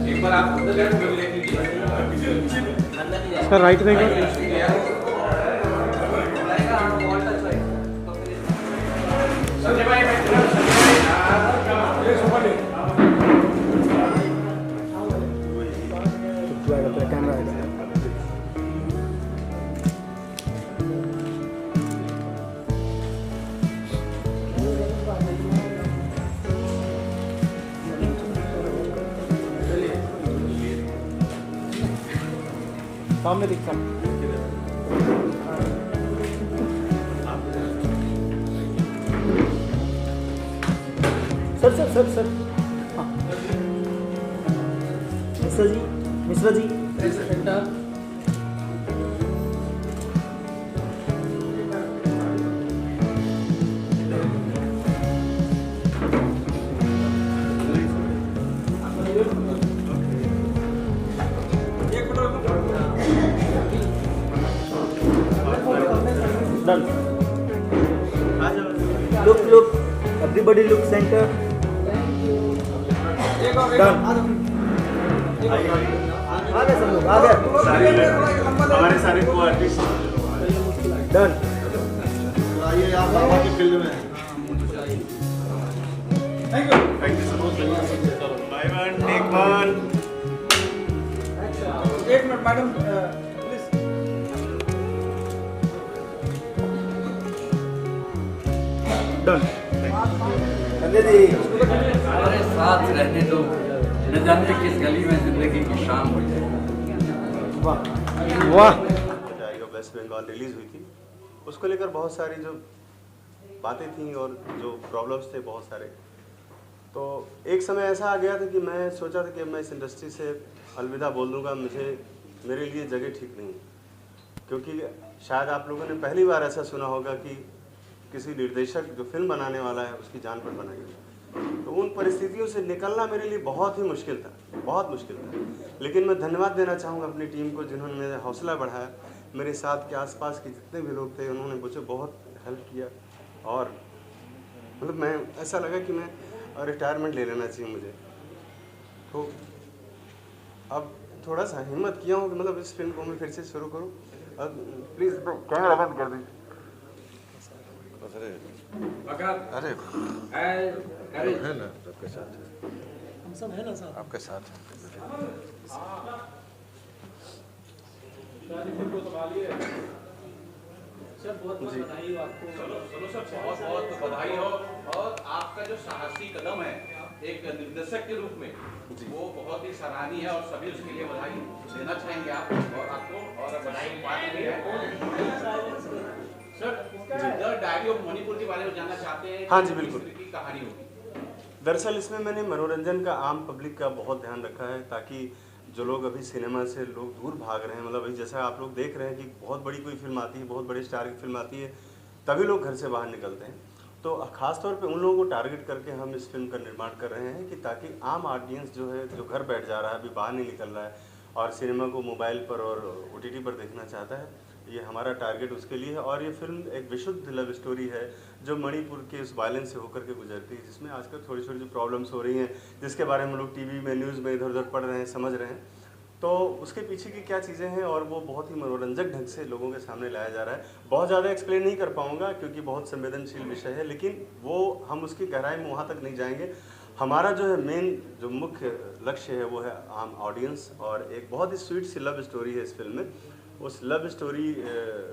एक बार आप sir right रहेगा। कैमरा आएगा। सामने दिखता हूँ। सर सर सर सर हाँ Mishra ji, Mishra ji done. Look look everybody look centre. Done. आ गए सब लोग, आ गए हमारे सारे को आर्टिस्ट डन। आइए आप बाबा की फील्ड में। Thank you so much. Bye one take one. एक minute madam please. Done. Sanjay ji हमारे साथ रहने दो, न जाने किस गली में जिंदगी की शाम हो जाए। वाह वाह। जाएगा वेस्ट बंगाल रिलीज हुई थी, उसको लेकर बहुत सारी जो बातें थी और जो प्रॉब्लम्स थे बहुत सारे। तो एक समय ऐसा आ गया था कि मैं सोचा था कि मैं इस इंडस्ट्री से अलविदा बोल दूंगा, मेरे लिए जगह ठीक नहीं है। क्योंकि शायद आप लोगों ने पहली बार ऐसा सुना होगा कि किसी निर्देशक जो फिल्म बनाने वाला है उसकी जान पर बनाई। तो उन परिस्थितियों से निकलना मेरे लिए बहुत ही मुश्किल था, बहुत मुश्किल था। लेकिन मैं धन्यवाद देना चाहूँगा अपनी टीम को जिन्होंने मेरा हौसला बढ़ाया। मेरे साथ के आसपास के जितने भी लोग थे उन्होंने मुझे बहुत हेल्प किया। और मतलब मैं ऐसा लगा कि मैं रिटायरमेंट ले लेना चाहिए मुझे। तो अब थोड़ा सा हिम्मत किया हूँ कि मतलब इस फिल्म को मैं फिर से शुरू करूँ। प्लीज़ कैमरा बंद कर दीजिए। अरे है ना आपके साथ, हम सब है ना साथ। आपके साथ सर बहुत बहुत बधाई हो आपको। चलो सर, बहुत बहुत बधाई हो। और आपका जो साहसी कदम है एक निर्देशक के रूप में, वो बहुत ही सराहनीय है और सभी उसके लिए बधाई देना चाहेंगे आप और आपको और बधाई पाते हैं। Sir, the diary of Manipur के बारे में जानना चाहते हैं। हाँ जी, बिल्कुल। की कहानी होगी। दरअसल इसमें मैंने मनोरंजन का, आम पब्लिक का बहुत ध्यान रखा है, ताकि जो लोग अभी सिनेमा से लोग दूर भाग रहे हैं, मतलब अभी जैसा आप लोग देख रहे हैं कि बहुत बड़ी कोई फिल्म आती है, बहुत बड़े स्टार की फिल्म आती है, तभी लोग घर से बाहर निकलते हैं। तो ख़ास तौर पे उन लोगों को टारगेट करके हम इस फिल्म का निर्माण कर रहे हैं कि ताकि आम ऑडियंस जो है, जो घर बैठ जा रहा है, अभी बाहर नहीं निकल रहा है और सिनेमा को मोबाइल पर और OTT पर देखना चाहता है, ये हमारा टारगेट उसके लिए है। और ये फिल्म एक विशुद्ध लव स्टोरी है जो मणिपुर के उस वायलेंस से होकर के गुजरती है, जिसमें आजकल थोड़ी छोटी जो प्रॉब्लम्स हो रही हैं, जिसके बारे में लोग टीवी में, न्यूज़ में इधर उधर पढ़ रहे हैं, समझ रहे हैं। तो उसके पीछे की क्या चीज़ें हैं और वो बहुत ही मनोरंजक ढंग से लोगों के सामने लाया जा रहा है। बहुत ज़्यादा एक्सप्लेन नहीं कर पाऊँगा क्योंकि बहुत संवेदनशील विषय है, लेकिन वो हम उसकी गहराई में वहाँ तक नहीं जाएंगे। हमारा जो है मेन जो मुख्य लक्ष्य है वो है आम ऑडियंस, और एक बहुत ही स्वीट सी लव स्टोरी है इस फिल्म में। उस लव स्टोरी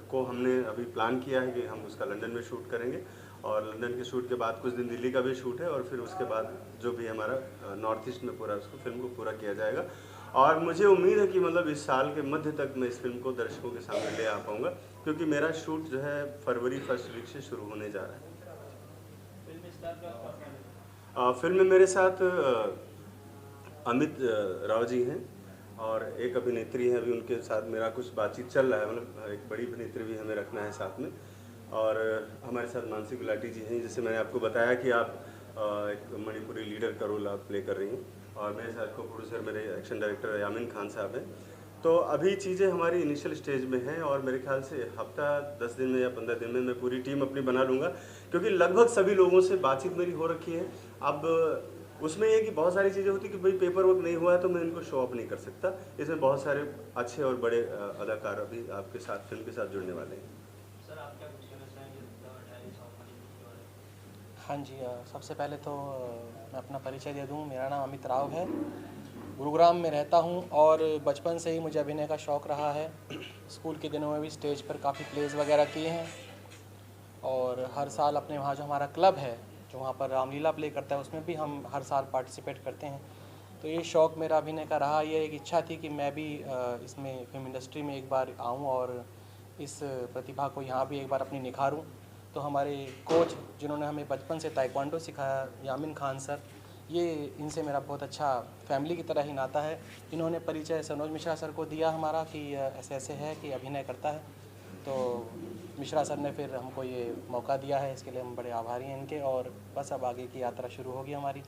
को हमने अभी प्लान किया है कि हम उसका लंदन में शूट करेंगे, और लंदन के शूट के बाद कुछ दिन दिल्ली का भी शूट है, और फिर उसके बाद जो भी हमारा नॉर्थ ईस्ट में पूरा उसको फिल्म को पूरा किया जाएगा। और मुझे उम्मीद है कि मतलब इस साल के मध्य तक मैं इस फिल्म को दर्शकों के सामने ले आ पाऊँगा, क्योंकि मेरा शूट जो है फरवरी फर्स्ट वीक से शुरू होने जा रहा है। फिल्म में मेरे साथ अमित राव जी हैं और एक अभिनेत्री है, अभी उनके साथ मेरा कुछ बातचीत चल रहा है, मतलब एक बड़ी अभिनेत्री भी हमें रखना है साथ में। और हमारे साथ मानसी गुलाटी जी हैं, जैसे मैंने आपको बताया कि आप एक मणिपुरी लीडर का रोल आप प्ले कर रही हैं और मेरे साथ को प्रोड्यूसर मेरे एक्शन डायरेक्टर यामिन खान साहब हैं। तो अभी चीज़ें हमारी इनिशियल स्टेज में हैं और मेरे ख्याल से हफ्ता 10 दिन में या 15 दिन में मैं पूरी टीम अपनी बना लूँगा, क्योंकि लगभग सभी लोगों से बातचीत मेरी हो रखी है। अब उसमें ये कि बहुत सारी चीज़ें होती कि भाई पेपर वर्क नहीं हुआ है तो मैं इनको शो ऑफ नहीं कर सकता। इसमें बहुत सारे अच्छे और बड़े अदाकार अभी आपके साथ फिल्म के साथ जुड़ने वाले हैं। सर आप क्या कुछ कहना चाहेंगे डायरीज ऑफ मणिपुर के बारे में? हाँ जी, सबसे पहले तो मैं अपना परिचय दे दूँ। मेरा नाम अमित राव है, गुरुग्राम में रहता हूँ और बचपन से ही मुझे अभिनय का शौक़ रहा है। स्कूल के दिनों में भी स्टेज पर काफ़ी प्लेज़ वगैरह किए हैं और हर साल अपने वहाँ जो हमारा क्लब है जो वहाँ पर रामलीला प्ले करता है उसमें भी हम हर साल पार्टिसिपेट करते हैं। तो ये शौक़ मेरा अभिनय का रहा। ये एक इच्छा थी कि मैं भी इसमें फिल्म इंडस्ट्री में एक बार आऊँ और इस प्रतिभा को यहाँ भी एक बार अपनी निखारूँ। तो हमारे कोच जिन्होंने हमें बचपन से ताइक्वांडो सिखाया, यामिन खान सर, ये इनसे मेरा बहुत अच्छा फैमिली की तरह ही नाता है। इन्होंने परिचय सनोज मिश्रा सर को दिया हमारा कि ऐसे ऐसे है कि अभिनय करता है, तो मिश्रा सर ने फिर हमको ये मौका दिया है। इसके लिए हम बड़े आभारी हैं इनके और बस अब आगे की यात्रा शुरू होगी हमारी।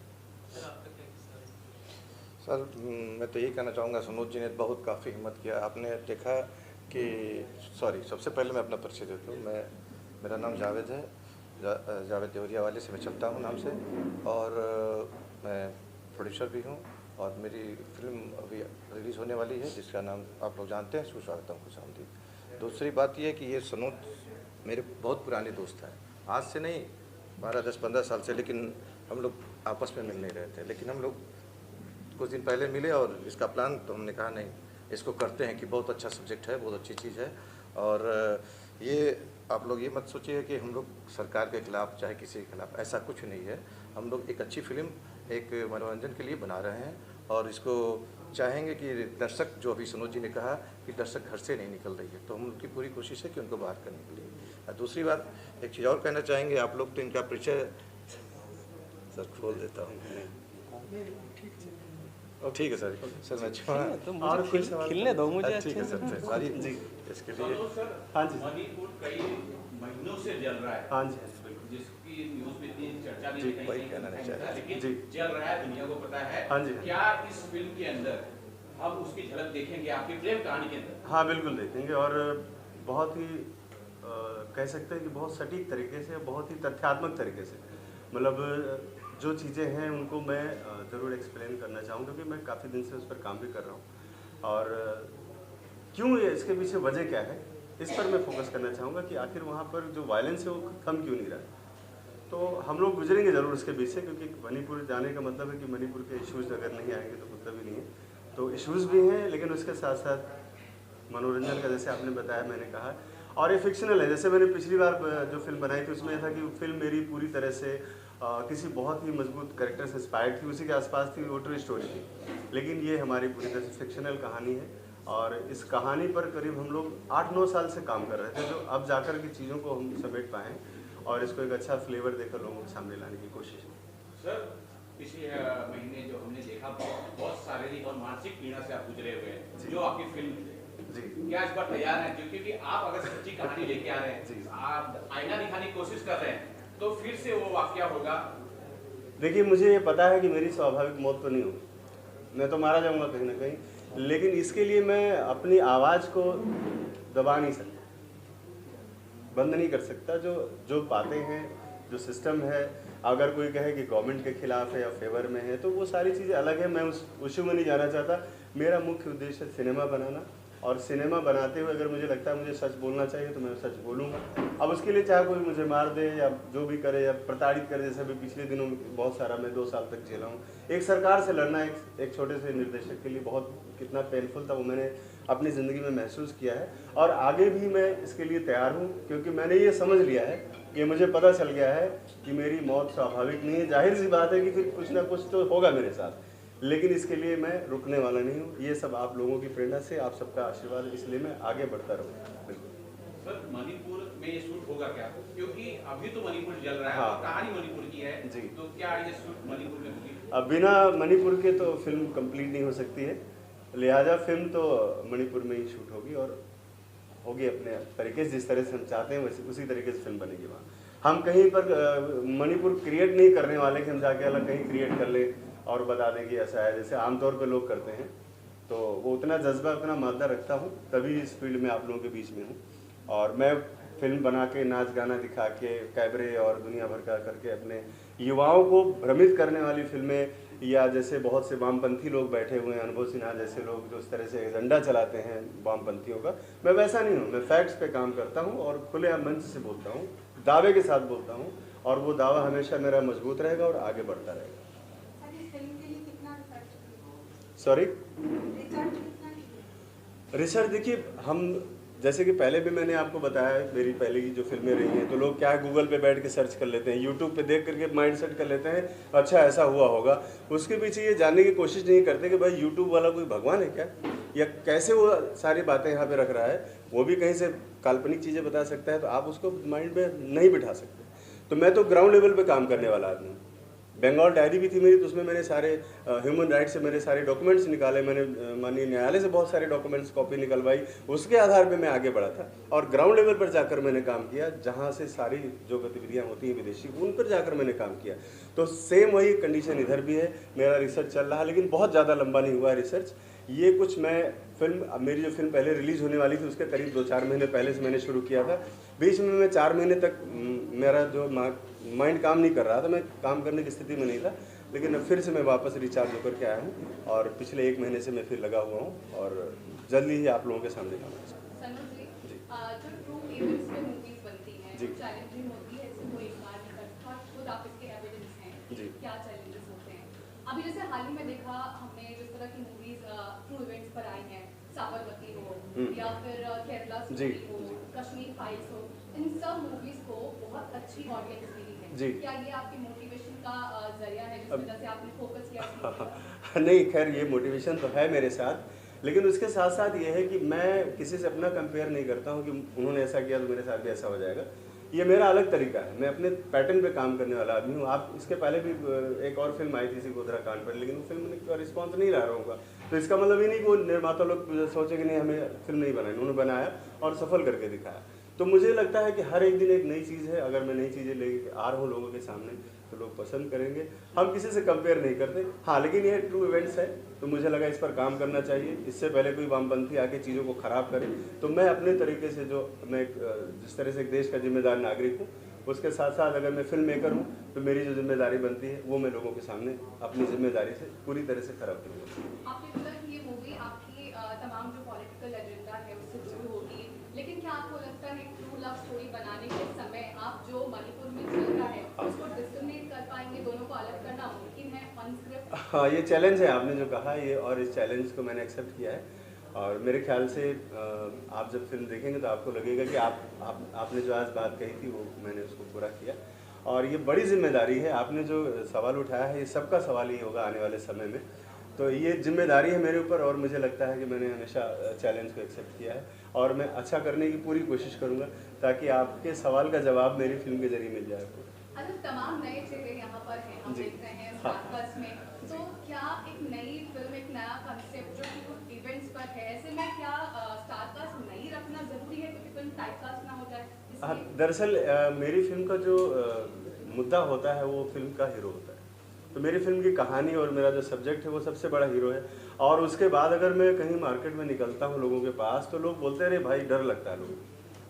सर मैं तो यही कहना चाहूँगा, सनोज जी ने बहुत काफ़ी हिम्मत किया। आपने देखा कि सबसे पहले मैं अपना परिचय देता हूँ। मेरा नाम जावेद है, जावेद देवरिया वाले से मैं चलता हूँ नाम से, और मैं प्रोड्यूसर भी हूँ और मेरी फिल्म अभी रिलीज़ होने वाली है जिसका नाम आप लोग जानते हैं, सुस्वागतम खुशामदीद। दूसरी बात यह है कि ये सनोज मेरे बहुत पुराने दोस्त हैं, आज से नहीं 12-10-15 साल से, लेकिन हम लोग आपस में मिल नहीं रहे थे। लेकिन हम लोग कुछ दिन पहले मिले और इसका प्लान, तो हमने कहा नहीं इसको करते हैं कि बहुत अच्छा सब्जेक्ट है, बहुत अच्छी चीज़ है। और ये आप लोग ये मत सोचिए कि हम लोग सरकार के खिलाफ चाहे किसी के खिलाफ, ऐसा कुछ नहीं है। हम लोग एक अच्छी फिल्म एक मनोरंजन के लिए बना रहे हैं और इसको चाहेंगे कि दर्शक, जो अभी सनोज जी ने कहा कि दर्शक घर से नहीं निकल रही है, तो हम लोग की पूरी कोशिश है कि उनको बाहर करने के लिए। दूसरी बात एक चीज़ और कहना चाहेंगे, आप लोग तो इनका परिचय सर खोल देता हूँ। ठीक है सर मैं तो और खिलने दो मुझे। ठीक है सर, सारी जी इसके लिए। हाँ जी, मणिपुर कई महीनों से जल रहा है। हाँ जी, जिसकी न्यूज़ में इतनी चर्चा जी, नहीं वही कहना नहीं चाह रहा, लेकिन जी। चल रहा है, दुनिया को पता है। हाँ जी। क्या इस फिल्म के अंदर हम उसकी झलक देखेंगे आपकी प्रेम कहानी के अंदर? हाँ बिल्कुल देखेंगे, और बहुत ही कह सकते हैं कि बहुत सटीक तरीके से, बहुत ही तथ्यात्मक तरीके से, मतलब जो चीज़ें हैं उनको मैं ज़रूर एक्सप्लेन करना चाहूँगा, क्योंकि मैं काफ़ी दिन से उस पर काम भी कर रहा हूँ। और क्यों ये, इसके पीछे वजह क्या है, इस पर मैं फोकस करना चाहूँगा कि आखिर वहाँ पर जो वायलेंस है वो थम क्यों नहीं रहा। तो हम लोग गुजरेंगे ज़रूर इसके बीच से, क्योंकि मणिपुर जाने का मतलब है कि मणिपुर के इश्यूज़ अगर नहीं आएंगे तो मतलब ही नहीं है। तो इश्यूज़ भी हैं, लेकिन उसके साथ साथ मनोरंजन का, जैसे आपने बताया, मैंने कहा, और ये फिक्शनल है। जैसे मैंने पिछली बार जो फिल्म बनाई थी उसमें था कि फिल्म मेरी पूरी तरह से किसी बहुत ही मजबूत कैरेक्टर से इंस्पायर्ड थी, उसी के आसपास थी, वो ट्रू स्टोरी थी। लेकिन ये हमारी पूरी तरह से फिक्शनल कहानी है और इस कहानी पर करीब हम लोग 8-9 साल से काम कर रहे थे, जो अब जाकर की चीज़ों को हम समेट पाएँ और इसको एक अच्छा फ्लेवर देकर लोगों के सामने लाने की कोशिश है। सर पिछले महीने जो हमने देखा, बहुत शारीरिक और मानसिक पीड़ा से आप गुजरे हुए हैं, जो आपकी फिल्म जी, क्या इस पर तैयार हैं? क्योंकि आप अगर सच्ची कहानी लेके आ रहे हैं, आप आईना दिखाने की कोशिश कर रहे हैं, तो फिर से वो वाकया होगा। देखिए, मुझे ये पता है कि मेरी स्वाभाविक मौत तो नहीं होगी, मैं तो मारा जाऊंगा कहीं ना कहीं, लेकिन इसके लिए मैं अपनी आवाज़ को दबा नहीं सकता, बंद नहीं कर सकता। जो बातें हैं, जो सिस्टम है, अगर कोई कहे कि गवर्नमेंट के खिलाफ है या फेवर में है, तो वो सारी चीज़ें अलग है, मैं उस इशू में नहीं जाना चाहता। मेरा मुख्य उद्देश्य है सिनेमा बनाना, और सिनेमा बनाते हुए अगर मुझे लगता है मुझे सच बोलना चाहिए तो मैं सच बोलूँगा। अब उसके लिए चाहे कोई मुझे मार दे या जो भी करे या प्रताड़ित करे, जैसे अभी पिछले दिनों में बहुत सारा मैं 2 साल तक झेला हूँ। एक सरकार से लड़ना एक छोटे से निर्देशक के लिए बहुत कितना पेनफुल था, वो मैंने अपनी ज़िंदगी में महसूस किया है, और आगे भी मैं इसके लिए तैयार हूँ, क्योंकि मैंने ये समझ लिया है कि मुझे पता चल गया है कि मेरी मौत स्वाभाविक नहीं है। जाहिर सी बात है कि फिर कुछ ना कुछ तो होगा मेरे साथ, लेकिन इसके लिए मैं रुकने वाला नहीं हूँ। ये सब आप लोगों की प्रेरणा से, आप सबका आशीर्वाद, इसलिए मैं आगे बढ़ता रहूँगा। बिल्कुल सर, मणिपुर में ये शूट होगा क्या? क्योंकि अभी तो मणिपुर जल रहा है, हाँ। कहानी मणिपुर की है जी। तो क्या ये शूट मणिपुर में होगी? अब बिना मणिपुर के तो फिल्म कंप्लीट नहीं हो सकती है, लिहाजा फिल्म तो मणिपुर में ही शूट होगी और होगी अपने तरीके से, जिस तरह से हम चाहते हैं वैसे उसी तरीके से फिल्म बनेगी वहाँ। हम कहीं पर मणिपुर क्रिएट नहीं करने वाले कि हम जाके अलग कहीं क्रिएट कर ले और बता दें कि ऐसा है, जैसे आमतौर पे लोग करते हैं। तो वो उतना जज्बा, उतना मादा रखता हूँ, तभी इस फील्ड में आप लोगों के बीच में हूँ। और मैं फिल्म बना के, नाच गाना दिखा के, कैबरे और दुनिया भर का करके अपने युवाओं को भ्रमित करने वाली फिल्में, या जैसे बहुत से वामपंथी लोग बैठे हुए हैं, अनुभव सिन्हा जैसे लोग जो इस तरह से एजेंडा चलाते हैं वामपंथियों का, मैं वैसा नहीं हूँ। मैं फैक्ट्स पे काम करता हूँ और खुलेआम मंच से बोलता हूँ, दावे के साथ बोलता हूँ, और वो दावा हमेशा मेरा मजबूत रहेगा और आगे बढ़ता रहेगा। सॉरी, रिसर्च देखिए, हम जैसे कि पहले भी मैंने आपको बताया, मेरी पहले की जो फिल्में रही हैं, तो लोग क्या है, गूगल पे बैठ के सर्च कर लेते हैं, यूट्यूब पे देख करके माइंड सेट कर लेते हैं, अच्छा ऐसा हुआ होगा। उसके पीछे ये जानने की कोशिश नहीं करते कि भाई यूट्यूब वाला कोई भगवान है क्या, या कैसे वो सारी बातें यहाँ पे रख रहा है। वो भी कहीं से काल्पनिक चीज़ें बता सकता है, तो आप उसको माइंड में नहीं बिठा सकते। तो मैं तो ग्राउंड लेवल पर काम करने वाला आदमी हूँ। बंगाल डायरी भी थी मेरी, तो उसमें मैंने सारे ह्यूमन राइट्स से मेरे सारे डॉक्यूमेंट्स निकाले, मैंने माननीय न्यायालय से बहुत सारे डॉक्यूमेंट्स कॉपी निकलवाई, उसके आधार पे मैं आगे बढ़ा था। और ग्राउंड लेवल पर जाकर मैंने काम किया, जहाँ से सारी जो गतिविधियाँ होती हैं विदेशी, उन पर जाकर मैंने काम किया। तो सेम वही कंडीशन इधर भी है, मेरा रिसर्च चल रहा है, लेकिन बहुत ज़्यादा लंबा नहीं हुआ है रिसर्च। ये कुछ मैं फिल्म, मेरी जो फिल्म पहले रिलीज़ होने वाली थी, उसके करीब 2-4 महीने पहले से मैंने शुरू किया था। बीच में मैं 4 महीने तक मेरा जो माइंड काम नहीं कर रहा था, मैं काम करने की स्थिति में नहीं था, लेकिन अब फिर से मैं वापस रिचार्ज होकर के आया हूँ, और पिछले 1 महीने से मैं फिर लगा हुआ हूँ, और जल्दी ही आप लोगों के सामने आऊँगा। जो ट्रू इवेंट्स पे मूवीज बनती हैं, जी, चैलेंजिंग होती है, इससे कोई इनकार नहीं करता, खुद आप इसके एविडेंस हैं, जी, क्या चैलेंजेस होते हैं। अभी जैसे हाल ही में देखा हमने, जिस तरह की मूवीज ट्रू इवेंट्स पर आई हैं, साबरमती हो या फिर केरला स्टोरी हो, कश्मीर फाइल्स हो, इन सब मूवीज को बहुत अच्छी ऑडियंस मिली है। क्या ये आपकी मोटिवेशन का जरिया है, जिस वजह से आपने फोकस किया? नहीं, खैर ये मोटिवेशन तो है मेरे साथ, लेकिन उसके साथ साथ ये है कि मैं किसी से अपना कंपेयर नहीं करता हूँ कि उन्होंने ऐसा किया तो मेरे साथ भी ऐसा हो जाएगा। ये मेरा अलग तरीका है, मैं अपने पैटर्न पे काम करने वाला आदमी हूँ। आप इसके पहले भी एक और फिल्म आई थी इसी गोधरा कांड पर, लेकिन वो फिल्म का रिस्पॉन्स नहीं रहा होगा, तो इसका मतलब ये नहीं कि वो निर्माता लोग सोचे कि नहीं हमें फिल्म नहीं बनाई, उन्होंने बनाया और सफल करके दिखाया। तो मुझे लगता है कि हर एक दिन एक नई चीज़ है, अगर मैं नई चीज़ें लेके आ रहा हूँ लोगों के सामने तो लोग पसंद करेंगे। हम किसी से कंपेयर नहीं करते, हाँ, लेकिन ये ट्रू इवेंट्स है तो मुझे लगा इस पर काम करना चाहिए। इससे पहले कोई वामपंथी आके चीज़ों को ख़राब करे, तो मैं अपने तरीके से, जो मैं जिस तरह से एक देश का जिम्मेदार नागरिक हूँ, उसके साथ साथ अगर मैं फिल्म मेकर हूँ तो मेरी जो जिम्मेदारी बनती है वो मैं लोगों के सामने अपनी जिम्मेदारी से पूरी तरह से खराब करूँगा। आपने बोला कि ये मूवी आपकी तमाम जो पॉलिटिकल एजेंडा है उससे जुड़ी होगी, लेकिन क्या आपको लगता है ट्रू लव स्टोरी बनाने के समय आप जो मणिपुर में चल रहा है उसको डिस्क्रिमिनेट कर पाएंगे, दोनों को अलग करना मुमकिन है ऑन स्क्रिप्ट? हाँ, ये चैलेंज है आपने जो कहा ये, और इस चैलेंज को मैंने एक्सेप्ट किया है। और मेरे ख्याल से आप जब फिल्म देखेंगे तो आपको लगेगा कि आपने जो आज बात कही थी वो मैंने उसको पूरा किया, और ये बड़ी जिम्मेदारी है। आपने जो सवाल उठाया है ये सबका सवाल ही होगा आने वाले समय में, तो ये जिम्मेदारी है मेरे ऊपर, और मुझे लगता है कि मैंने हमेशा चैलेंज को एक्सेप्ट किया है, और मैं अच्छा करने की पूरी कोशिश करूँगा ताकि आपके सवाल का जवाब मेरी फिल्म के जरिए मिल जाए। अच्छा, तमाम नए चेहरे यहाँ पर हैं, हम देख रहे हैं स्टारकास्ट में, तो क्या एक नई फिल्म, एक नया कंसेप्ट जो इवेंट्स पर है, ऐसे में क्या स्टारकास्ट नहीं रखना जरूरी है क्योंकि फिल्म टाइपकास्ट ना हो जाए? दरअसल मेरी फिल्म का जो मुद्दा होता है वो फिल्म का हीरो होता है, तो मेरी फिल्म की कहानी और मेरा जो सब्जेक्ट है वो सबसे बड़ा हीरो है। और उसके बाद अगर मैं कहीं मार्केट में निकलता हूँ लोगों के पास तो लोग बोलते हैं अरे भाई डर लगता है,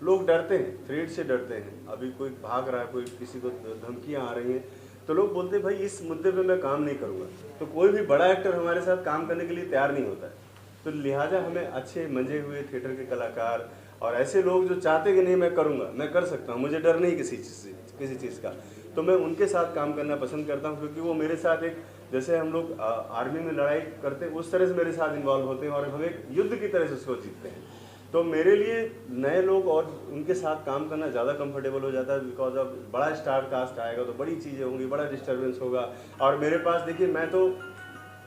लोग डरते हैं, थ्रेड से डरते हैं। अभी कोई भाग रहा है, कोई किसी को धमकियाँ आ रही हैं, तो लोग बोलते हैं भाई इस मुद्दे पे मैं काम नहीं करूँगा। तो कोई भी बड़ा एक्टर हमारे साथ काम करने के लिए तैयार नहीं होता है, तो लिहाजा हमें अच्छे मंजे हुए थिएटर के कलाकार और ऐसे लोग जो चाहते कि नहीं मैं करूँगा, मैं कर सकता हूँ, मुझे डर नहीं किसी चीज़ का, तो मैं उनके साथ काम करना पसंद करता हूँ, क्योंकि वो मेरे साथ एक, जैसे हम लोग आर्मी में लड़ाई करते हैं उस तरह से मेरे साथ इन्वॉल्व होते हैं और हम एक युद्ध की तरह से उसको जीतते हैं। तो मेरे लिए नए लोग और उनके साथ काम करना ज़्यादा कंफर्टेबल हो जाता है, बिकॉज अब बड़ा स्टार कास्ट आएगा तो बड़ी चीज़ें होंगी, बड़ा डिस्टर्बेंस होगा। और मेरे पास देखिए, मैं तो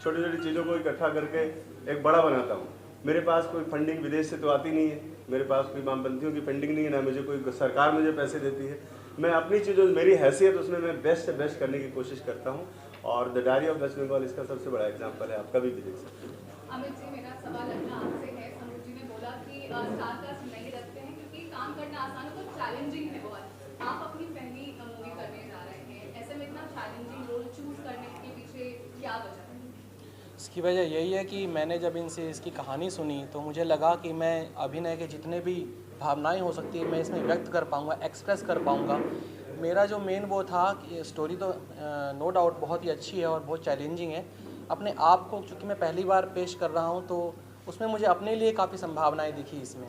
छोटी छोटी चीज़ों को इकट्ठा करके एक बड़ा बनाता हूँ। मेरे पास कोई फंडिंग विदेश से तो आती नहीं है, मेरे पास कोई वामपंथियों की फंडिंग नहीं है, ना मुझे कोई सरकार मुझे पैसे देती है। मैं अपनी चीज़ों, मेरी हैसियत उसमें मैं बेस्ट से बेस्ट करने की कोशिश करता हूँ, और the diary of West Bengal इसका सबसे बड़ा एग्जाम्पल है, आप कभी भी देख सकते हैं। अमित जी, मेरा सवाल अगला आपसे है। सनोज जी ने बोला कि स्टारकास्ट नहीं रखते हैं क्योंकि काम करना आसान है, तो चैलेंजिंग है बहुत। आप अपनी पहली क्या वजह है? इसकी वजह यही है कि मैंने जब इनसे इसकी कहानी सुनी तो मुझे लगा कि मैं अभिनय के जितने भी भावनाएं हो सकती है मैं इसमें व्यक्त कर पाऊँगा, एक्सप्रेस कर पाऊँगा। मेरा जो मेन वो था कि स्टोरी तो नो डाउट बहुत ही अच्छी है और बहुत चैलेंजिंग है। अपने आप को चूँकि मैं पहली बार पेश कर रहा हूँ तो उसमें मुझे अपने लिए काफ़ी संभावनाएं दिखी इसमें।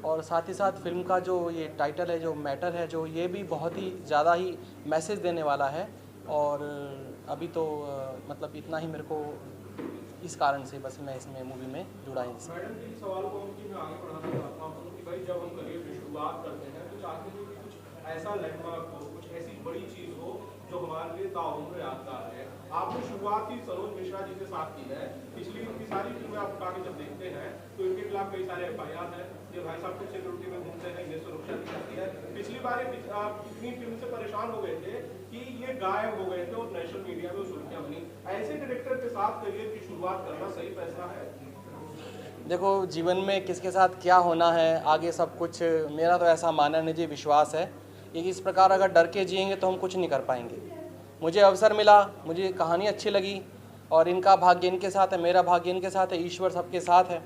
और साथ ही साथ फिल्म का जो ये टाइटल है, जो मैटर है, जो ये भी बहुत ही ज़्यादा ही मैसेज देने वाला है। और अभी तो मतलब इतना ही मेरे को इस कारण से बस मैं इसमें मूवी में जुड़ा हूँ। मैडम जी, सवाल को मैं आगे बढ़ाना चाहता हूँ कि भाई जब हम करियर की शुरुआत करते हैं तो चाहते हैं कि कुछ ऐसा लैंडमार्क हो, कुछ ऐसी बड़ी चीज़ हो जो हमारे लिए ताउम्र यादगार है। आपने शुरुआत ही सरोज मिश्रा जी के साथ की है। पिछली इनकी सारी फिल्में आप उठा के जब देखते हैं तो इनके खिलाफ कई सारे FIR हैं। ये भाई साहब कुछ सिक्योरिटी में घूमते हैं, इन्हें सुरक्षा दी जाती है। पिछली बार इतनी फिल्म से परेशान हो गए थे कि ये गायब हो गए थे और नेशनल मीडिया में सुर्खियां बनी। ऐसे डायरेक्टर के साथ करियर की शुरुआत करना सही फैसला है? देखो, जीवन में किसके साथ क्या होना है आगे सब कुछ, मेरा तो ऐसा मानना निजी विश्वास है कि इस प्रकार अगर डर के जिएंगे तो हम कुछ नहीं कर पाएंगे। मुझे अवसर मिला, मुझे कहानी अच्छी लगी और इनका भाग्य इनके साथ है, मेरा भाग्य इनके साथ है, ईश्वर सबके साथ है।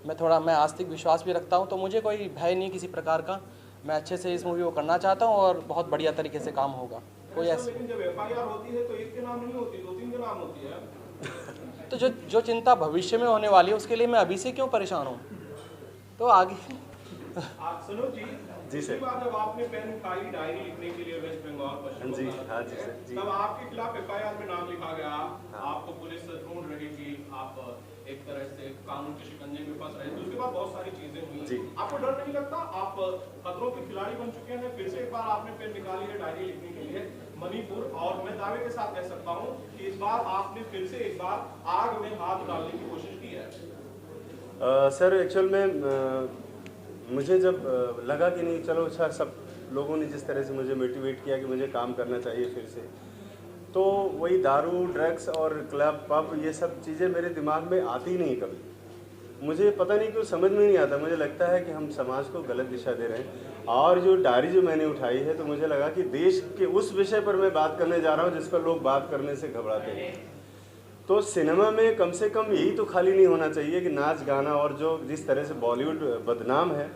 मैं आस्तिक विश्वास भी रखता हूँ, तो मुझे कोई भय नहीं किसी प्रकार का। मैं अच्छे से इस मूवी को करना चाहता हूँ और बहुत बढ़िया तरीके से काम होगा। कोई ऐसा लेकिन जब FIR होती है तो एक के नाम नहीं होती, 2-3 के नाम होती है। तो जो चिंता भविष्य में होने वाली है उसके लिए मैं अभी से क्यों परेशान हूँ? तो आगे सनोज जी सर। बार जब आपने पेन उठाई डायरी लिखने के लिए वेस्ट बंगाल पश्चिम बंगाल तब आपके खिलाफ FIR में नाम लिखा गया। आपको पुलिस ढूंढ रही थी, आप एक तरह से कानून के शिकंजे में फंस रहे थे। उसके बाद बहुत सारी चीजें हुई। आपको डर नहीं लगता? आप खतरों के खिलाड़ी बन चुके हैं, फिर से एक बार आपने पेन निकाली है डायरी लिखने के लिए मणिपुर, और मैं दावे के साथ कह सकता हूँ कि इस बार आपने फिर से एक बार आग में हाथ डालने की कोशिश की है। सर एक्चुअल में मुझे जब लगा कि नहीं चलो अच्छा, सब लोगों ने जिस तरह से मुझे मोटिवेट किया कि मुझे काम करना चाहिए फिर से, तो वही दारू, ड्रग्स और क्लब पब ये सब चीज़ें मेरे दिमाग में आती नहीं कभी। मुझे पता नहीं क्यों समझ में नहीं आता। मुझे लगता है कि हम समाज को गलत दिशा दे रहे हैं। और जो डायरी जो मैंने उठाई है तो मुझे लगा कि देश के उस विषय पर मैं बात करने जा रहा हूँ जिस पर लोग बात करने से घबराते हैं। तो सिनेमा में कम से कम यही तो खाली नहीं होना चाहिए कि नाच गाना, और जो जिस तरह से बॉलीवुड बदनाम है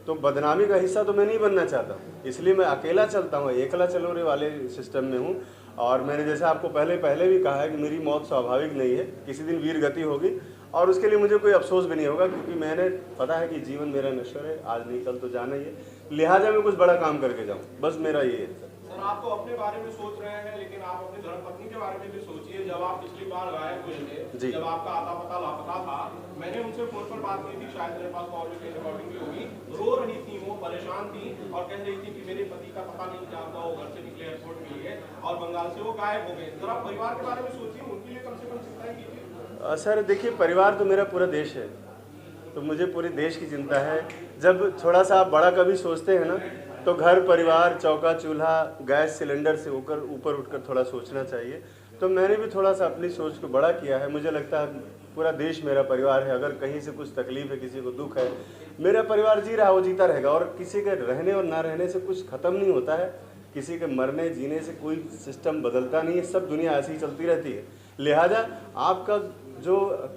तो बदनामी का हिस्सा तो मैं नहीं बनना चाहता। इसलिए मैं अकेला चलता हूँ, एकला चलोरे वाले सिस्टम में हूँ। और मैंने जैसे आपको पहले भी कहा है कि मेरी मौत स्वाभाविक नहीं है, किसी दिन वीर गति होगी और उसके लिए मुझे कोई अफसोस भी नहीं होगा, क्योंकि मैंने पता है कि जीवन मेरा नश्वर है, आज नहीं कल तो जाना ही है। लिहाजा मैं कुछ बड़ा काम करके जाऊँ, बस मेरा ये है। सर, आप तो अपने बारे में सोच रहे हैं, लेकिन आप अपनी धर्मपत्नी के बारे में भी सोचिए। जब आप पिछली बार गायब हुए थे, जब आपका आता पता लापता था, मैंने उनसे फोन पर बात की थी, शायद मेरे पास कॉल में रिकॉर्डिंग भी होगी। रो रही थी, वो परेशान थी और कह रही थी कि मेरे पति का पता नहीं क्या हुआ, वो घर से निकले एयरपोर्ट के लिए और बंगाल से वो गायब हो गए। जरा परिवार के बारे में सोचिए, उनके लिए कम से कम चिंताएं कीजिए। सर देखिए, परिवार तो मेरा पूरा देश है, तो मुझे पूरे देश की चिंता है। जब थोड़ा सा आप बड़ा कभी सोचते हैं ना, तो घर परिवार, चौका चूल्हा, गैस सिलेंडर से ऊपर उठकर थोड़ा सोचना चाहिए। तो मैंने भी थोड़ा सा अपनी सोच को बड़ा किया है। मुझे लगता है पूरा देश मेरा परिवार है। अगर कहीं से कुछ तकलीफ है, किसी को दुख है, मेरा परिवार जी रहा है, वो जीता रहेगा। और किसी के रहने और ना रहने से कुछ ख़त्म नहीं होता है, किसी के मरने जीने से कोई सिस्टम बदलता नहीं है, सब दुनिया ऐसी ही चलती रहती है। लिहाजा आपका जो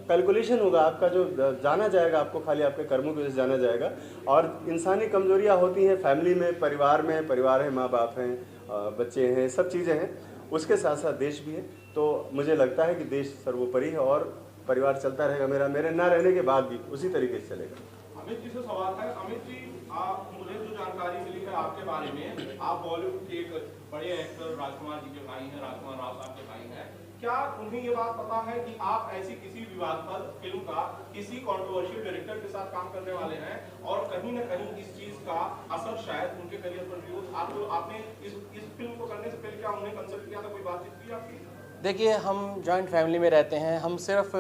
कैलकुलेशन होगा, आपका जो जाना जाएगा, आपको खाली आपके कर्मों की वजह से जाना जाएगा। और इंसानी कमजोरियाँ होती हैं फैमिली में, परिवार है, माँ बाप हैं, बच्चे हैं, सब चीज़ें हैं। उसके साथ साथ देश भी है। तो मुझे लगता है कि देश सर्वोपरि है और परिवार चलता रहेगा मेरे ना रहने के बाद भी उसी तरीके से चलेगा। अमित जी से सवाल है। अमित जी, आप मुझे जो जानकारी मिली है आपके बारे में, आप बॉलीवुड के एक बड़े एक्टर राजकुमार जी के भाई हैं, राजकुमार राव साहब के भाई हैं। क्या उन्हें ये बात पता है कि आप ऐसी किसी विवादास्पद फिल्म का किसी कंट्रोवर्शियल डायरेक्टर के साथ काम करने वाले हैं और कहीं न कहीं इस चीज का असर शायद उनके करियर पर भी हो? आपने इस फिल्म को करने से पहले क्या उन्हें कंसल्ट किया था, कोई बातचीत की आपकी? देखिए, हम जॉइंट फैमिली में रहते हैं। हम सिर्फ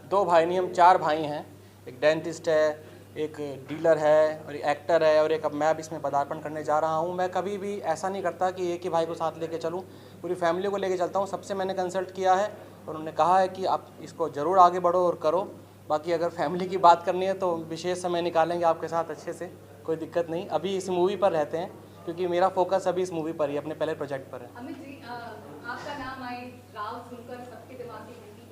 2 भाई नहीं, हम 4 भाई हैं। एक डेंटिस्ट है, एक डीलर है और एक एक्टर है, और एक अब मैं भी इसमें पदार्पण करने जा रहा हूँ। मैं कभी भी ऐसा नहीं करता कि एक ही भाई को साथ लेके चलूँ, पूरी फैमिली को लेके चलता हूँ। सबसे मैंने कंसल्ट किया है और उन्होंने कहा है कि आप इसको ज़रूर आगे बढ़ो और करो। बाकी अगर फैमिली की बात करनी है तो विशेष समय निकालेंगे आपके साथ अच्छे से, कोई दिक्कत नहीं। अभी इस मूवी पर रहते हैं क्योंकि मेरा फोकस अभी इस मूवी पर ही, अपने पहले प्रोजेक्ट पर है। अमित जी, आपका नाम आए राव सुनकर सबके दिमाग में घंटी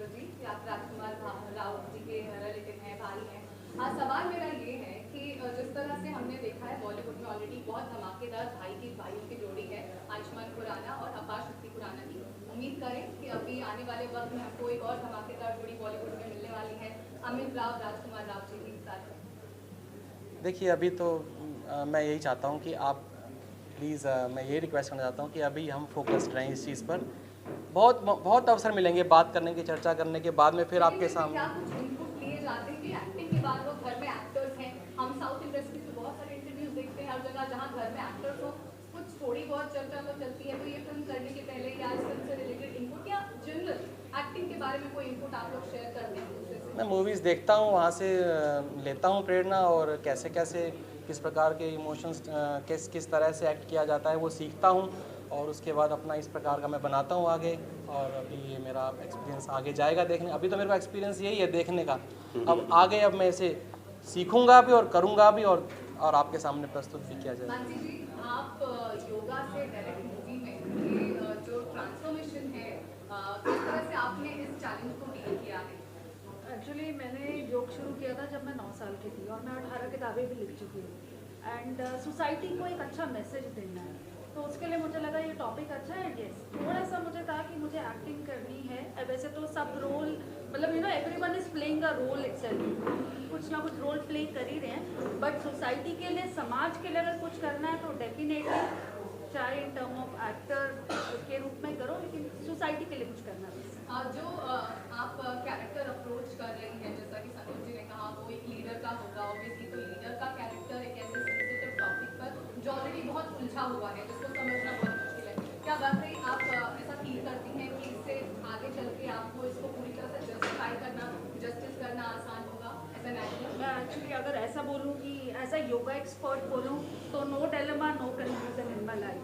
बहुत धमाकेदार भाइयों की जोड़ी है, आयुष्मान खुराना और अपार शक्ति खुराना की। उम्मीद करें कि अभी आने वाले वक्त में हमको एक और धमाकेदार जोड़ी बॉलीवुड में मिलने वाली है, अमित राव राजकुमार राव जी के साथ। देखिए अभी तो मैं यही चाहता हूँ कि आप प्लीज़ मैं यही रिक्वेस्ट करना चाहता हूँ कि अभी हम फोकस्ड रहें इस चीज़ पर। बहुत अवसर मिलेंगे बात करने की, चर्चा करने के बाद में फिर आपके सामने। क्या कुछ इनपुट लिए जाते हैं कि एक्टिंग के बाद वो घर में एक्टर्स हैं? हम साउथ इंडस्ट्री से बहुत सारे इंटरव्यूज देखते हैं हर जगह जहाँ घर में एक्टर्स हो, कुछ थोड़ी बहुत चर्चा तो चलती है। तो ये फिल्म करने के पहले या इस फिल्म से रिलेटेड इनपुट या जनरल एक्टिंग के बारे में कोई इनपुट आप लोग शेयर करते हैं? मैं मूवीज़ देखता हूँ, वहाँ से लेता हूँ प्रेरणा, और कैसे कैसे किस प्रकार के इमोशंस किस तरह से एक्ट किया जाता है वो सीखता हूँ, और उसके बाद अपना इस प्रकार का मैं बनाता हूँ आगे। और अभी ये मेरा एक्सपीरियंस आगे जाएगा देखने। अभी तो मेरे को एक्सपीरियंस यही है देखने का, अब आगे अब मैं इसे सीखूंगा भी और करूँगा भी, और आपके सामने प्रस्तुत भी किया जाएगा। मानसी जी, आप योगा से डायरेक्ट मूवी में ये जो ट्रांसफॉर्मेशन है, किस तरह से आपने इस चैलेंज को डील किया है? एक्चुअली मैंने योग शुरू किया था जब मैं 9 साल की थी, और मैं 18 किताबें भी लिख चुकी हूँ। एंड सोसाइटी को एक अच्छा मैसेज देना है, तो उसके लिए मुझे लगा ये टॉपिक अच्छा है। यस, थोड़ा सा मुझे था कि मुझे एक्टिंग करनी है। वैसे तो सब रोल, मतलब everyone is playing a role itself, कुछ ना कुछ रोल प्ले कर ही रहे हैं, बट सोसाइटी के लिए, समाज के लिए अगर कुछ करना है तो डेफिनेटली चाहे इन टर्म ऑफ एक्टर के रूप में करो, लेकिन सोसाइटी के लिए कुछ करना है। जो आप कैरेक्टर अप्रोच कर रही हैं, जैसा कि सनोज जी ने कहा, वो एक लीडर का होगा। ऑब्वियसली तो लीडर का कैरेक्टर एक ऐसे सेंसिटिव टॉपिक पर जो ऑलरेडी बहुत उलझा हुआ है, जिसको समझना बहुत मुश्किल है। क्या वाकई आप ऐसा फील करती हैं कि इससे आगे चल के आपको इसको पूरी तरह से जस्टिफाई करना, जस्टिस करना आसान होगा एज एन एक्टर? मैं एक्चुअली अगर ऐसा बोलूँ कि एज अ योगा एक्सपर्ट बोलूँ तो no dilemma, no confusion in my life,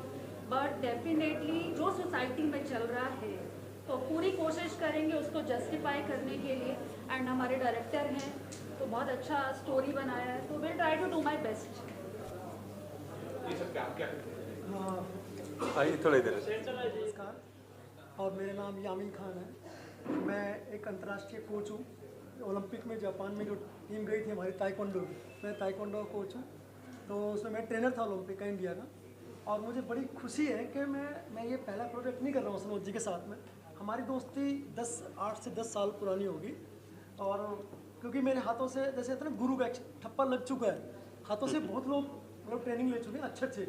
but definitely जो सोसाइटी में चल रहा है तो पूरी कोशिश करेंगे उसको जस्टिफाई करने के लिए। एंड हमारे डायरेक्टर हैं तो बहुत अच्छा स्टोरी बनाया है, तो will try to do my best. आइए थोड़ी देर। नमस्कार, और मेरा नाम यामीन खान है। मैं एक अंतर्राष्ट्रीय कोच हूँ। ओलंपिक में जापान में जो टीम गई थी हमारी ताइक्वांडो, मैं ताइक्वांडो कोच हूँ, तो उसमें मैं ट्रेनर था ओलंपिक का इंडिया का। और मुझे बड़ी खुशी है कि मैं ये पहला प्रोजेक्ट नहीं कर रहा हूँ सनोज जी के साथ में। हमारी दोस्ती 8 से 10 साल पुरानी होगी, और क्योंकि मेरे हाथों से जैसे कहते हैं ना गुरु का ठप्पा लग चुका है, हाथों से बहुत लोग मतलब ट्रेनिंग ले चुके हैं, अच्छे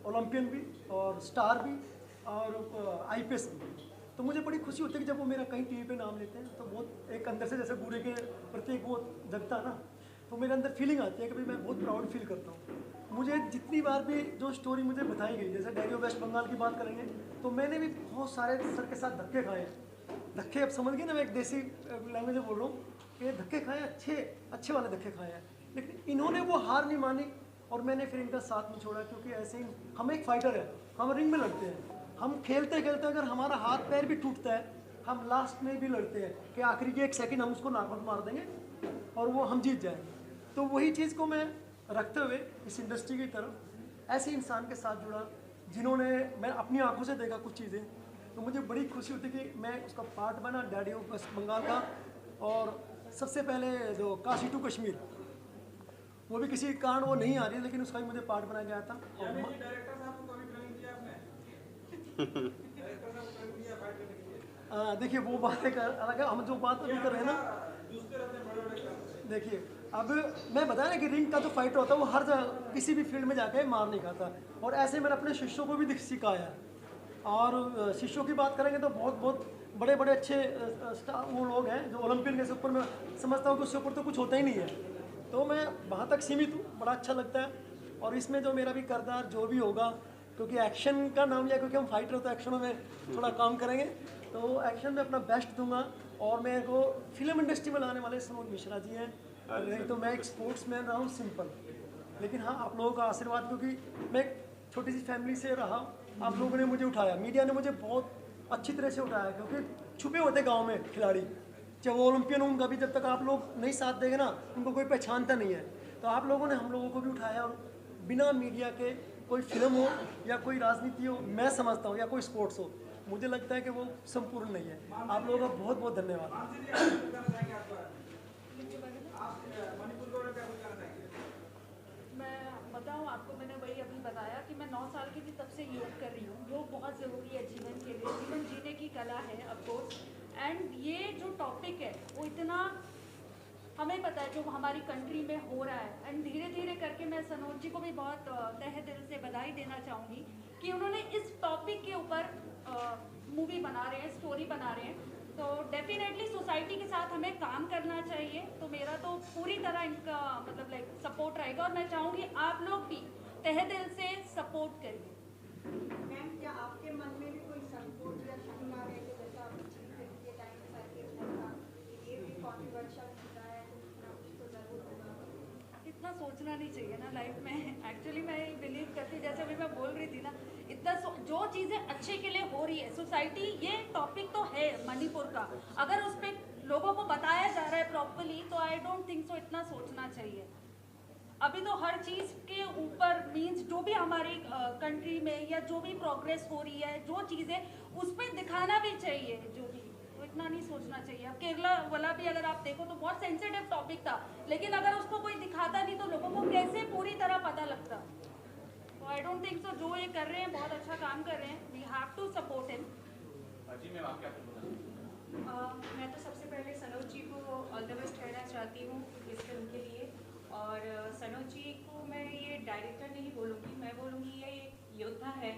ओलंपियन भी और स्टार भी और IPS भी। तो मुझे बड़ी खुशी होती है कि जब वो मेरा कहीं टीवी पे नाम लेते हैं, तो बहुत एक अंदर से जैसे गुरु के प्रति एक वो जगता ना, तो मेरे अंदर फीलिंग आती है कि भाई मैं बहुत प्राउड फील करता हूँ। मुझे जितनी बार भी जो स्टोरी मुझे बताई गई, जैसे डायरी ऑफ वेस्ट बंगाल की बात करेंगे, तो मैंने भी बहुत सारे सर के साथ धक्के खाए हैं। धक्के अब समझ गए ना, मैं एक देसी लैंग्वेज में बोल रहा हूँ कि धक्के खाए, अच्छे वाले धक्के खाए हैं, लेकिन इन्होंने वो हार नहीं मानी और मैंने फिर इनका साथ नहीं छोड़ा। क्योंकि ऐसे ही हम एक फाइटर है, हम रिंग में लड़ते हैं, हम खेलते खेलते अगर हमारा हाथ पैर भी टूटता है, हम लास्ट में भी लड़ते हैं कि आखिरी के 1 सेकंड हम उसको नॉकआउट मार देंगे और वो हम जीत जाएंगे। तो वही चीज़ को मैं रखते हुए इस इंडस्ट्री की तरफ ऐसे इंसान के साथ जुड़ा जिन्होंने, मैं अपनी आंखों से देखा कुछ चीज़ें, तो मुझे बड़ी खुशी होती कि मैं उसका पार्ट बना डैडी ऑफ वेस्ट बंगाल का। और सबसे पहले जो काशी टू कश्मीर, वो भी किसी कारण वो नहीं आ रही, लेकिन उसका भी मुझे पार्ट बनाया गया था। देखिए वो बात एक अलग है, हम जो बात अभी कर रहे हैं ना, देखिए अब मैं बताया ना कि रिंग का जो फाइटर होता है वो हर जगह किसी भी फील्ड में जाके मार नहीं खाता, और ऐसे मैंने अपने शिष्यों को भी सिखाया। और शिष्यों की बात करेंगे तो बहुत बड़े बड़े अच्छे वो लोग हैं जो ओलंपियन के ऊपर, मैं समझता हूँ कि उसके ऊपर तो कुछ होता ही नहीं है, तो मैं वहाँ तक सीमित हूँ, बड़ा अच्छा लगता है। और इसमें जो मेरा भी किरदार जो भी होगा, क्योंकि एक्शन का नाम लिया, क्योंकि हम फाइटर हो तो एक्शनों में थोड़ा काम करेंगे, तो एक्शन में अपना बेस्ट दूंगा। और मेरे को फिल्म इंडस्ट्री में लाने वाले सनोज मिश्रा जी हैं, नहीं तो मैं एक स्पोर्ट्स मैन रहा हूँ सिंपल, लेकिन हाँ आप लोगों का आशीर्वाद, क्योंकि मैं एक छोटी सी फैमिली से रहा, आप लोगों ने मुझे उठाया, मीडिया ने मुझे बहुत अच्छी तरह से उठाया, क्योंकि छुपे होते गाँव में खिलाड़ी, चाहे वो ओलंपियन हो, उनका भी जब तक आप लोग नहीं साथ देंगे ना, उनको कोई पहचानता नहीं है। तो आप लोगों ने हम लोगों को भी उठाया, और बिना मीडिया के कोई फिल्म हो या कोई राजनीति हो, मैं समझता हूँ, या कोई स्पोर्ट्स हो, मुझे लगता है कि वो संपूर्ण नहीं है। आप लोगों का बहुत बहुत धन्यवाद। मैं बताऊं आपको, मैंने वही अभी बताया कि मैं 9 साल की थी तब से योग कर रही हूँ। योग बहुत ज़रूरी है जीवन के लिए, जीवन जीने की कला है ऑफकोर्स। एंड ये जो टॉपिक है वो इतना हमें पता है जो हमारी कंट्री में हो रहा है। एंड धीरे धीरे करके मैं सनोज जी को भी बहुत तहे दिल से बधाई देना चाहूँगी कि उन्होंने इस टॉपिक के ऊपर मूवी बना रहे हैं, स्टोरी बना रहे हैं। तो डेफिनेटली सोसाइटी के साथ हमें काम करना चाहिए। तो मेरा तो पूरी तरह इनका मतलब लाइक सपोर्ट रहेगा और मैं चाहूँगी आप लोग भी तहे दिल से सपोर्ट करिए। मैम, क्या आपके मन में भी कोई संकोच या शक ना रहे कि जैसा के टाइम में सर्किट था, ये भी कॉन्ट्रोवर्शियल होता है, कुछ तो ज़रूर होगा। इतना सोचना नहीं चाहिए ना लाइफ में। एक्चुअली मैं बिलीव करती, जैसे अभी मैं बोल रही थी ना, इतना जो चीज़ें अच्छे के लिए हो रही है सोसाइटी, ये टॉपिक तो है मणिपुर का, अगर उस पर लोगों को बताया जा रहा है प्रॉपरली तो आई डोंट थिंक सो इतना सोचना चाहिए। अभी तो हर चीज़ के ऊपर मीन्स जो भी हमारी कंट्री में या जो भी प्रोग्रेस हो रही है, जो चीज़ें उस पर दिखाना भी चाहिए, जो भी, तो इतना नहीं सोचना चाहिए। अब केरला वाला भी अगर आप देखो तो बहुत सेंसिटिव टॉपिक था, लेकिन अगर उसको कोई दिखाता नहीं तो लोगों को कैसे पूरी तरह पता लगता। तो आई डोंट थिंक सो जो ये कर रहे हैं बहुत अच्छा काम कर रहे हैं, we have to support him. जी मैम, आप क्या बोलना? मैं तो सबसे पहले सनोज जी को ऑल द बेस्ट कहना चाहती हूँ इस फिल्म के लिए। और सनोज जी को मैं ये डायरेक्टर नहीं बोलूँगी, मैं बोलूँगी ये एक योद्धा है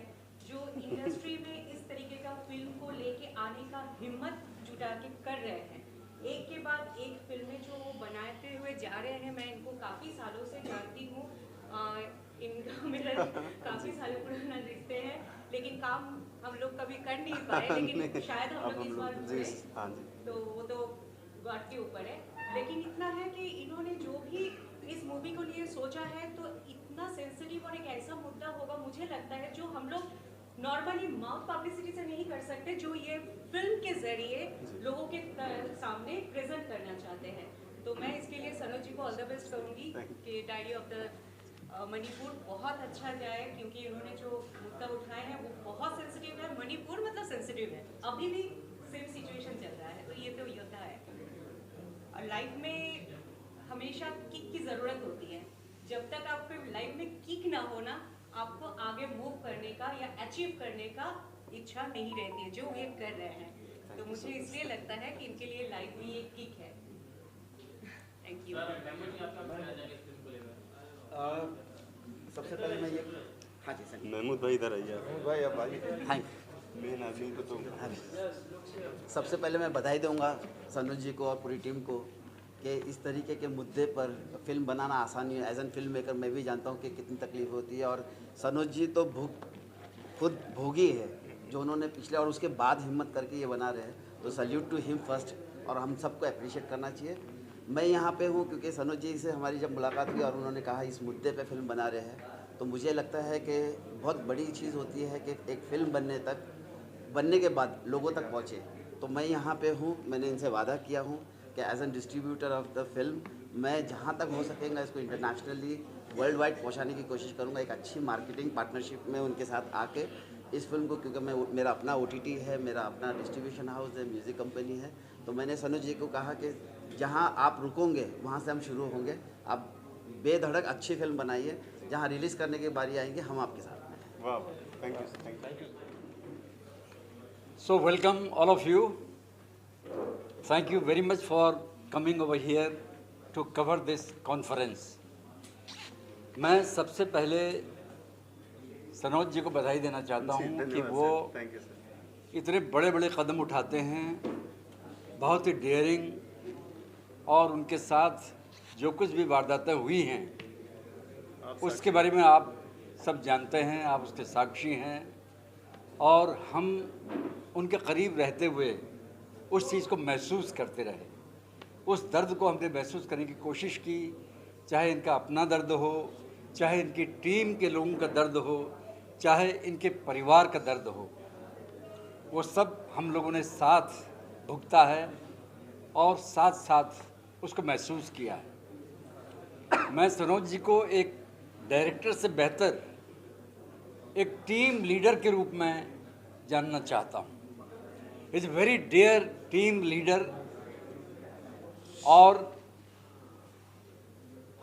जो इंडस्ट्री में इस तरीके का फिल्म को लेके आने का हिम्मत जुटा के कर रहे हैं। एक के बाद एक फिल्में जो वो बनाते हुए जा रहे हैं। मैं इनको काफ़ी सालों से जानती हूँ, इनका मेरा काफ़ी सालों पुराना रिश्ते हैं, लेकिन काम हम लोग कभी कर नहीं पाए, लेकिन शायद हम लोग इस बार हुए, तो वो तो गॉड के ऊपर है। लेकिन इतना है कि इन्होंने जो भी इस मूवी को लिए सोचा है तो इतना सेंसिटिव और एक ऐसा मुद्दा होगा, मुझे लगता है जो हम लोग नॉर्मली माउथ पब्लिसिटी से नहीं कर सकते, जो ये फिल्म के जरिए लोगों के सामने प्रेजेंट करना चाहते हैं। तो मैं इसके लिए सनोज जी को ऑल द बेस्ट करूँगी कि डायरी ऑफ द मणिपुर बहुत अच्छा जाए, क्योंकि इन्होंने जो मुद्दा उठाए हैं वो बहुत सेंसिटिव है। मणिपुर मतलब सेंसिटिव है, अभी भी सेम सिचुएशन चल रहा है, तो ये तो योद्धा है। और लाइफ में हमेशा किक की ज़रूरत होती है। जब तक आपको लाइफ में किक ना हो ना, आपको आगे मूव करने का या अचीव करने का इच्छा नहीं रहती है, जो ये कर रहे हैं। तो मुझे इसलिए लगता है कि इनके लिए लाइफ में ये किक है। Thank you. सबसे पहले मैं ये, हाँ जी सर, महमूद भाई इधर आइए। महमूद भाई आप आइए। हाँ, मेन आदमी को तो सबसे पहले मैं बधाई दूंगा सनोज जी को और पूरी टीम को कि इस तरीके के मुद्दे पर फिल्म बनाना आसान नहीं है। एज एन फिल्म मेकर मैं भी जानता हूँ कि कितनी तकलीफ होती है, और सनोज जी तो खुद भोगी है जो उन्होंने पिछले और उसके बाद हिम्मत करके ये बना रहे हैं। तो सल्यूट टू हिम फर्स्ट, और हम सबको अप्रिशिएट करना चाहिए। मैं यहाँ पे हूँ क्योंकि सनोज जी से हमारी जब मुलाकात हुई और उन्होंने कहा इस मुद्दे पे फिल्म बना रहे हैं, तो मुझे लगता है कि बहुत बड़ी चीज़ होती है कि एक फ़िल्म बनने के बाद लोगों तक पहुँचे। तो मैं यहाँ पे हूँ, मैंने इनसे वादा किया हूँ कि as an distributor of the film मैं जहाँ तक हो सकेगा इसको इंटरनेशनली वर्ल्ड वाइड पहुँचाने की कोशिश करूँगा। एक अच्छी मार्केटिंग पार्टनरशिप में उनके साथ आके इस फिल्म को, क्योंकि मेरा अपना OTT है, मेरा अपना डिस्ट्रीब्यूशन हाउस है, म्यूज़िक कंपनी है, तो मैंने सनोज जी को कहा कि जहाँ आप रुकोगे वहाँ से हम शुरू होंगे। आप बेधड़क अच्छी फिल्म बनाइए, जहाँ रिलीज़ करने की बारी आएंगे हम आपके साथ हैं। वाह, thank you. So welcome all of you. Thank you very much for coming over here to cover this conference. मैं सबसे पहले सनोज जी को बधाई देना चाहता हूँ कि वो इतने बड़े बड़े कदम उठाते हैं, बहुत ही डेयरिंग, और उनके साथ जो कुछ भी वारदातें हुई हैं उसके बारे में आप सब जानते हैं, आप उसके साक्षी हैं, और हम उनके करीब रहते हुए उस चीज़ को महसूस करते रहे। उस दर्द को हमने महसूस करने की कोशिश की, चाहे इनका अपना दर्द हो, चाहे इनकी टीम के लोगों का दर्द हो, चाहे इनके परिवार का दर्द हो, वो सब हम लोगों ने साथ भुगता है और साथ साथ उसको महसूस किया है। मैं सनोज जी को एक डायरेक्टर से बेहतर एक टीम लीडर के रूप में जानना चाहता हूँ। Is very dare team leader, और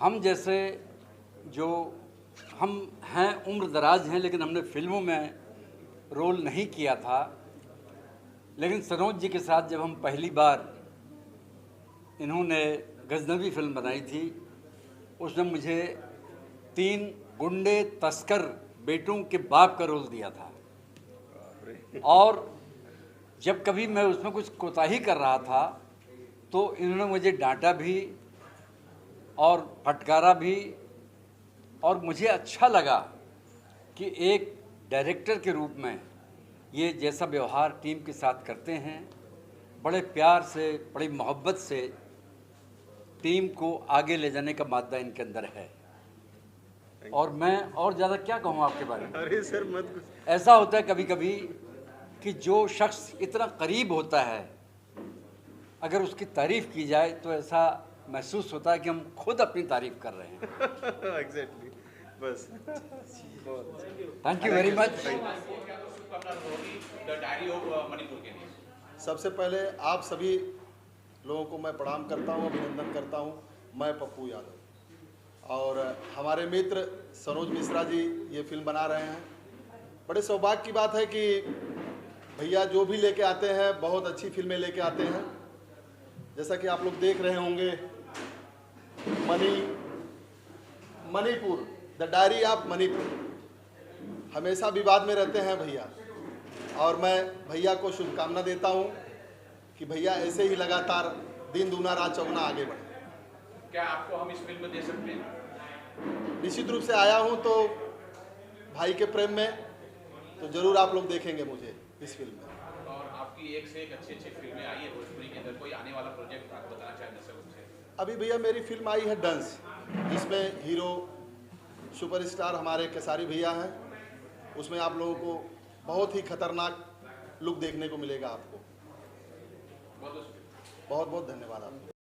हम जैसे जो हम हैं उम्र दराज हैं, लेकिन हमने फिल्मों में रोल नहीं किया था। लेकिन सनोज जी के साथ जब हम पहली बार, इन्होंने गजनवी फिल्म बनाई थी, उसने मुझे 3 गुंडे तस्कर बेटों के बाप का रोल दिया था। और जब कभी मैं उसमें कुछ कोताही कर रहा था तो इन्होंने मुझे डांटा भी और फटकारा भी, और मुझे अच्छा लगा कि एक डायरेक्टर के रूप में ये जैसा व्यवहार टीम के साथ करते हैं, बड़े प्यार से, बड़ी मोहब्बत से टीम को आगे ले जाने का मादा इनके अंदर है। और मैं और ज़्यादा क्या कहूँ आपके बारे में। अरे सर मत कुछ। ऐसा होता है कभी कभी कि जो शख्स इतना करीब होता है, अगर उसकी तारीफ़ की जाए तो ऐसा महसूस होता है कि हम खुद अपनी तारीफ़ कर रहे हैं। एग्जैक्टली, बस। Thank you very much. सबसे पहले आप सभी लोगों को मैं प्रणाम करता हूं, अभिनंदन करता हूं। मैं पप्पू यादव और हमारे मित्र सनोज मिश्रा जी ये फिल्म बना रहे हैं। बड़े सौभाग्य की बात है कि भैया जो भी लेके आते हैं बहुत अच्छी फिल्में लेके आते हैं। जैसा कि आप लोग देख रहे होंगे, Manipur, the diary of Manipur, हमेशा विवाद में रहते हैं भैया, और मैं भैया को शुभकामना देता हूं कि भैया ऐसे ही लगातार दिन दूना रात चौगुना आगे बढ़े। क्या आपको हम इस फिल्म में दे सकते हैं? निश्चित रूप से आया हूं तो भाई के प्रेम में, तो जरूर आप लोग देखेंगे मुझे इस फिल्म में। और आपकी एक से एक अच्छी अच्छी फिल्में आई है भोजपुरी के अंदर, कोई आने वाला प्रोजेक्ट आप बताना चाहेंगे दर्शकों से? अभी भैया मेरी फिल्म आई है डंस, जिसमें हीरो सुपरस्टार हमारे केसारी भैया हैं। उसमें आप लोगों को बहुत ही खतरनाक लुक देखने को मिलेगा आपको। बहुत बहुत धन्यवाद आपको।